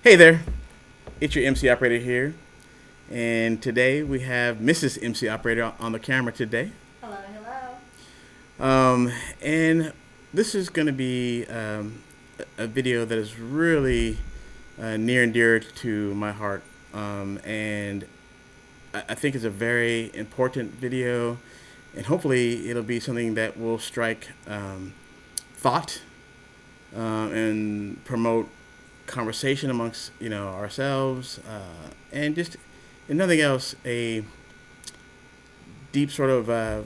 Hey there, it's your MC Operator here, and today we have Mrs. MC Operator on the camera today. Hello, hello. And this is going to be a video that is really near and dear to my heart, and I think it's a very important video, and hopefully it'll be something that will strike thought and promote conversation amongst ourselves, and just if nothing else, a deep sort of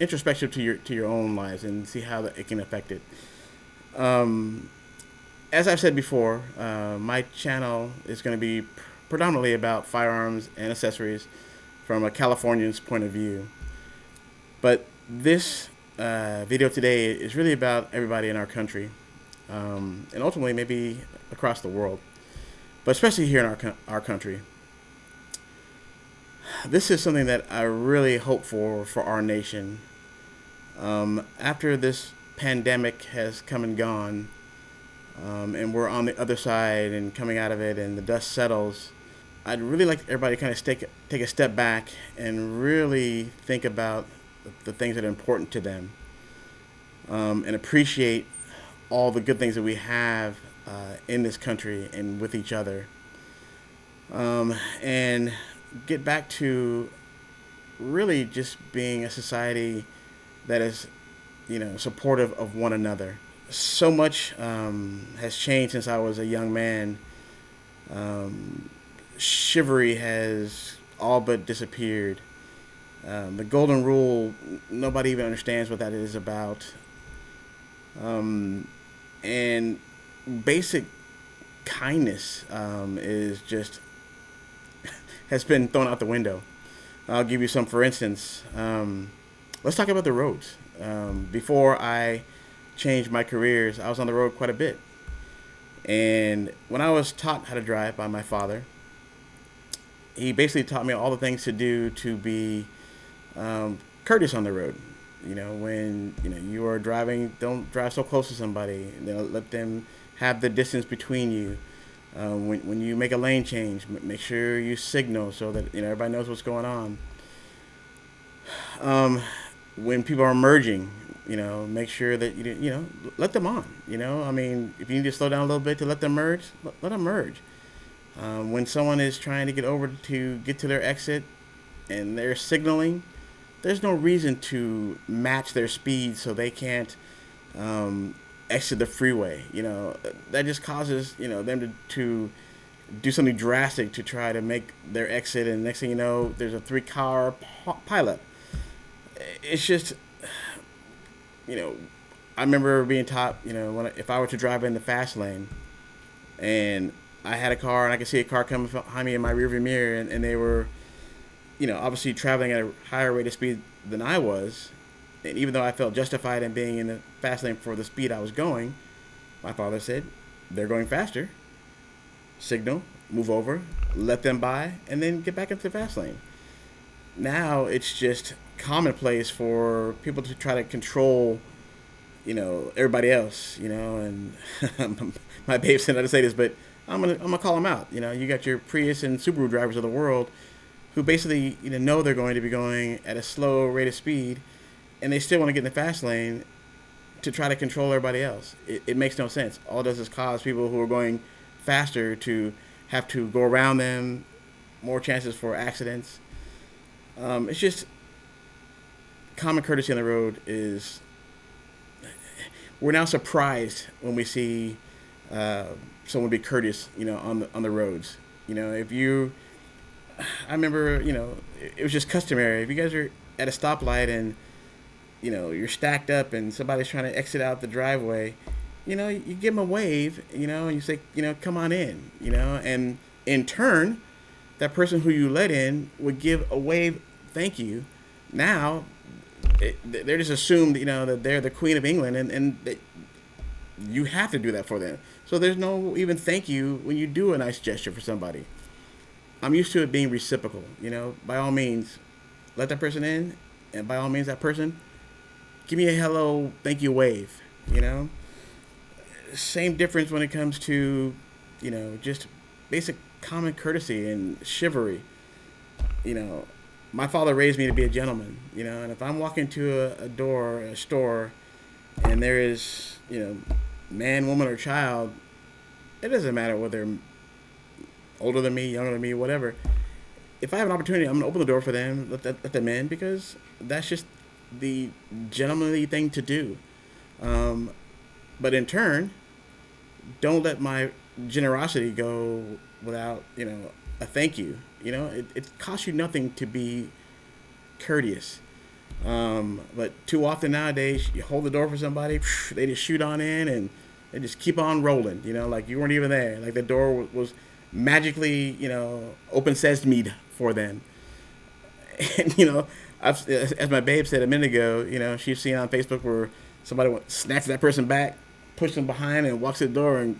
introspection to your own lives and see how it can affect it. Um, as I've said before, my channel is going to be predominantly about firearms and accessories from a Californian's point of view. But this video today is really about everybody in our country, and ultimately maybe across the world, but especially here in our country. This is something that I really hope for our nation. After this pandemic has come and gone, and we're on the other side and coming out of it, and the dust settles, I'd really like everybody to kind of take a step back and really think about the things that are important to them, and appreciate all the good things that we have in this country and with each other, and get back to really just being a society that is, supportive of one another. So much has changed since I was a young man. Chivalry has all but disappeared. The golden rule, nobody even understands what that is about. And basic kindness is just has been thrown out the window. I'll give you some, for instance. Let's talk about the roads. Before I changed my careers, I was on the road quite a bit. And when I was taught how to drive by my father, he basically taught me all the things to do to be courteous on the road. When you are driving, don't drive so close to somebody. Let them have the distance between you. When you make a lane change, make sure you signal so that everybody knows what's going on. When people are merging, make sure that let them on. I mean, if you need to slow down a little bit to let them merge, let them merge. When someone is trying to get over to get to their exit and they're signaling, there's no reason to match their speed so they can't exit the freeway. That just causes them to do something drastic to try to make their exit, and next thing you know, there's a 3-car pileup. It's just, I remember being taught, if I were to drive in the fast lane, and I had a car and I could see a car coming behind me in my rearview mirror, and they were, obviously traveling at a higher rate of speed than I was, and even though I felt justified in being in the fast lane for the speed I was going, my father said, they're going faster. Signal, move over, let them by, and then get back into the fast lane. Now it's just commonplace for people to try to control, everybody else, and my babe said not to say this, but I'm gonna call them out. You got your Prius and Subaru drivers of the world who basically know they're going to be going at a slow rate of speed, and they still want to get in the fast lane to try to control everybody else. It makes no sense. All it does is cause people who are going faster to have to go around them, more chances for accidents. It's just common courtesy on the road is. We're now surprised when we see someone be courteous, on the roads. If you, I remember, it was just customary. If you guys are at a stoplight and you're stacked up and somebody's trying to exit out the driveway, you give them a wave, and you say, come on in, and in turn, that person who you let in would give a wave, thank you. Now, they're just assumed, that they're the Queen of England, and you have to do that for them. So there's no even thank you when you do a nice gesture for somebody. I'm used to it being reciprocal, by all means, let that person in, and by all means, that person, give me a hello, thank you wave, same difference when it comes to, just basic common courtesy and chivalry. You know, my father raised me to be a gentleman. And if I'm walking to a store, and there is, man, woman, or child, it doesn't matter whether they're older than me, younger than me, whatever. If I have an opportunity, I'm gonna open the door for them, let them in, because that's just the gentlemanly thing to do. Um, but in turn, don't let my generosity go without, a thank you. It costs you nothing to be courteous. But too often nowadays, you hold the door for somebody, they just shoot on in and they just keep on rolling. Like you weren't even there. Like the door was magically, open sesame for them. And as my babe said a minute ago, she's seen on Facebook where somebody snatches that person back, pushes them behind, and walks to the door, and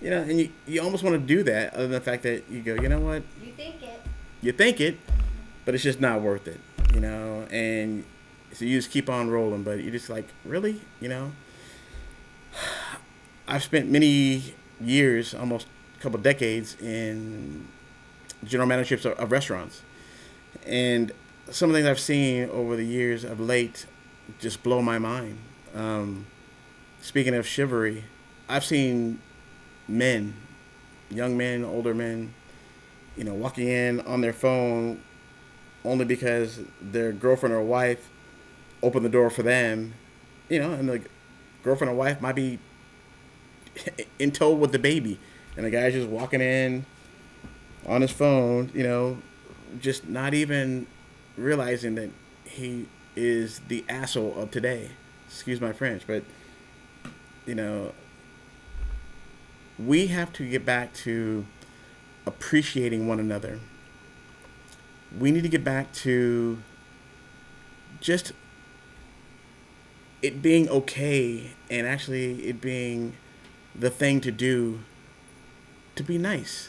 and you almost want to do that, other than the fact that you go, you know what? You think it, but it's just not worth it, and so you just keep on rolling, but you just like, really, I've spent many years, almost a couple decades, in general managerships of restaurants, and some of the things I've seen over the years of late just blow my mind. Speaking of chivalry, I've seen men, young men, older men, walking in on their phone only because their girlfriend or wife opened the door for them, and the girlfriend or wife might be in tow with the baby, and the guy's just walking in on his phone, just not even realizing that he is the asshole of today. Excuse my French, but we have to get back to appreciating one another. We need to get back to just it being okay, and actually it being the thing to do to be nice.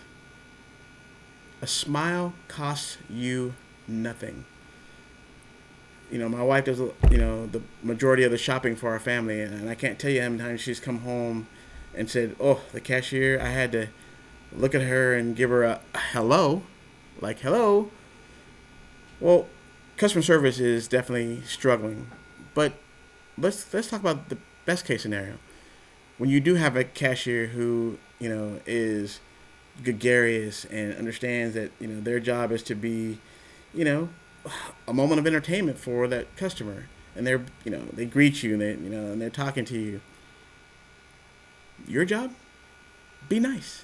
A smile costs you nothing. My wife does, the majority of the shopping for our family, and I can't tell you how many times she's come home and said, "Oh, the cashier, I had to look at her and give her a hello." Like, hello? Well, customer service is definitely struggling. But let's talk about the best case scenario. When you do have a cashier who, is gregarious and understands that, their job is to be, a moment of entertainment for that customer, and they greet you, and and they're talking to you. Your job? Be nice.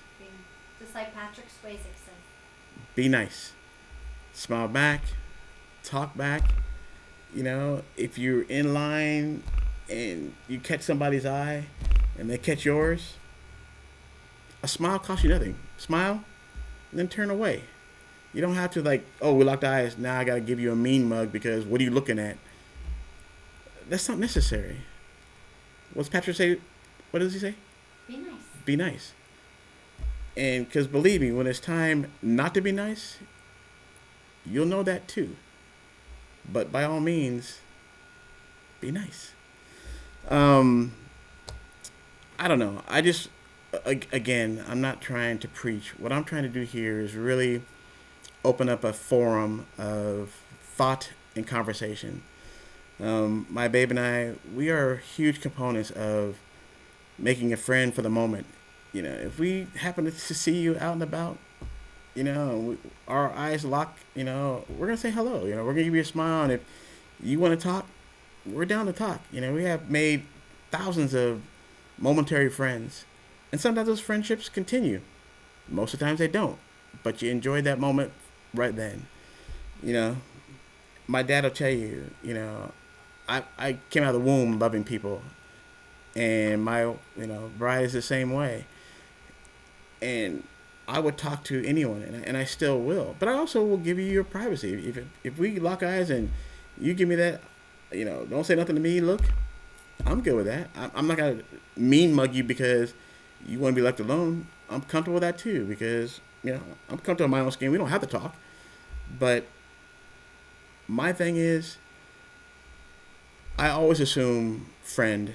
Just like Patrick Swayze said. Be nice. Smile back. Talk back. If you're in line and you catch somebody's eye and they catch yours, a smile costs you nothing. Smile, and then turn away. You don't have to we locked eyes, now I got to give you a mean mug because what are you looking at? That's not necessary. What's Patrick say? What does he say? Be nice. Be nice. And because believe me, when it's time not to be nice, you'll know that too. But by all means, be nice. I don't know. I just, again, I'm not trying to preach. What I'm trying to do here is really open up a forum of thought and conversation. My babe and I, we are huge components of making a friend for the moment. If we happen to see you out and about, our eyes lock, we're going to say hello. We're going to give you a smile. And if you want to talk, we're down to talk. We have made thousands of momentary friends. And sometimes those friendships continue. Most of the times they don't. But you enjoy that moment right then. My dad will tell you, I came out of the womb loving people. And my, bride is the same way. And I would talk to anyone, and I still will. But I also will give you your privacy. If we lock eyes and you give me that, don't say nothing to me, look, I'm good with that. I'm not going to mean mug you because you want to be left alone. I'm comfortable with that too because, I'm comfortable in my own skin. We don't have to talk. But my thing is, I always assume friend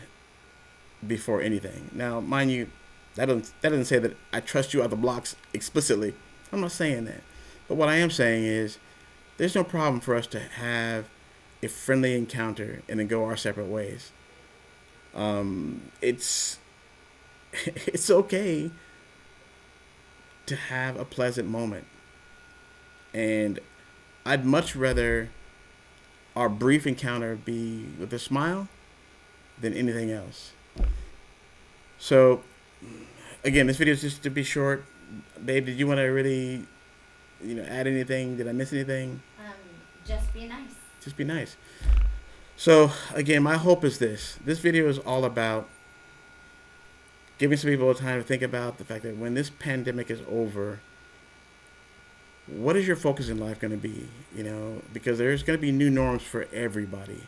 before anything. Now, mind you, that doesn't say that I trust you out the blocks explicitly. I'm not saying that. But what I am saying is there's no problem for us to have a friendly encounter and then go our separate ways. It's it's okay to have a pleasant moment, and I'd much rather our brief encounter be with a smile than anything else. So, again, this video is just to be short. Babe, did you want to really, add anything? Did I miss anything? Just be nice. Just be nice. So, again, my hope is this. This video is all about giving some people time to think about the fact that when this pandemic is over, what is your focus in life going to be? Because there's going to be new norms for everybody.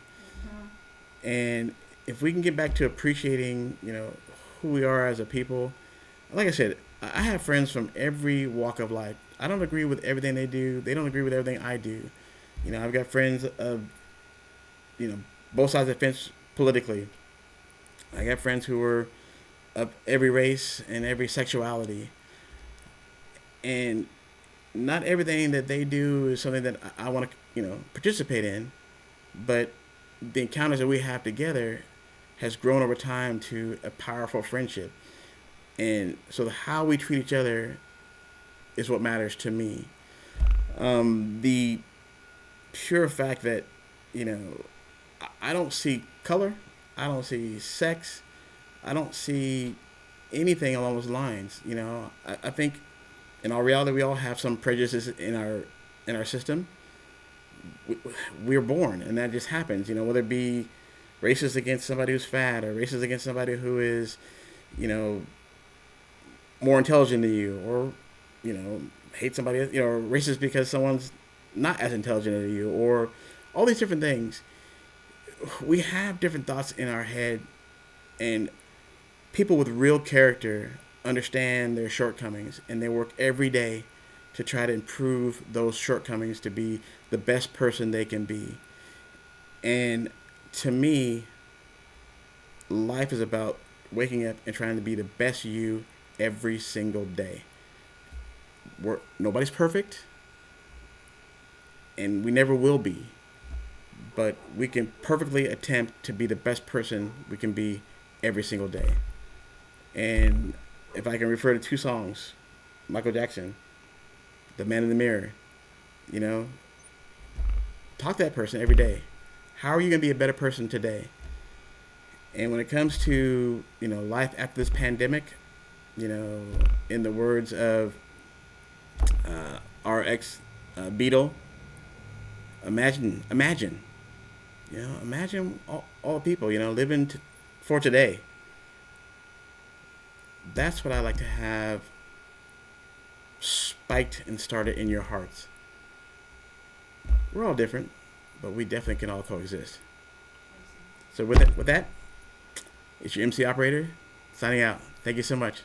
And if we can get back to appreciating, who we are as a people, like I said, I have friends from every walk of life. I don't agree with everything they do. They don't agree with everything I do. I've got friends of, both sides of the fence politically. I got friends who are of every race and every sexuality. And not everything that they do is something that I want to, participate in. But the encounters that we have together has grown over time to a powerful friendship. And so how we treat each other is what matters to me. The pure fact that, I don't see color, I don't see sex, I don't see anything along those lines. I think in all reality we all have some prejudices in our system. We're born, and that just happens. Whether it be racist against somebody who's fat, or racist against somebody who is, more intelligent than you, or hate somebody, racist because someone's not as intelligent as you, or all these different things. We have different thoughts in our head, and people with real character understand their shortcomings, and they work every day to try to improve those shortcomings to be the best person they can be. And to me, life is about waking up and trying to be the best you every single day. Nobody's perfect, and we never will be. But we can perfectly attempt to be the best person we can be every single day. And if I can refer to two songs, Michael Jackson, The Man in the Mirror, talk to that person every day. How are you going to be a better person today? And when it comes to, life after this pandemic, in the words of our ex Beatle, imagine, imagine all the people, living for today. That's what I like to have spiked and started in your hearts. We're all different, but we definitely can all coexist. So with that, it's your MC operator signing out. Thank you so much.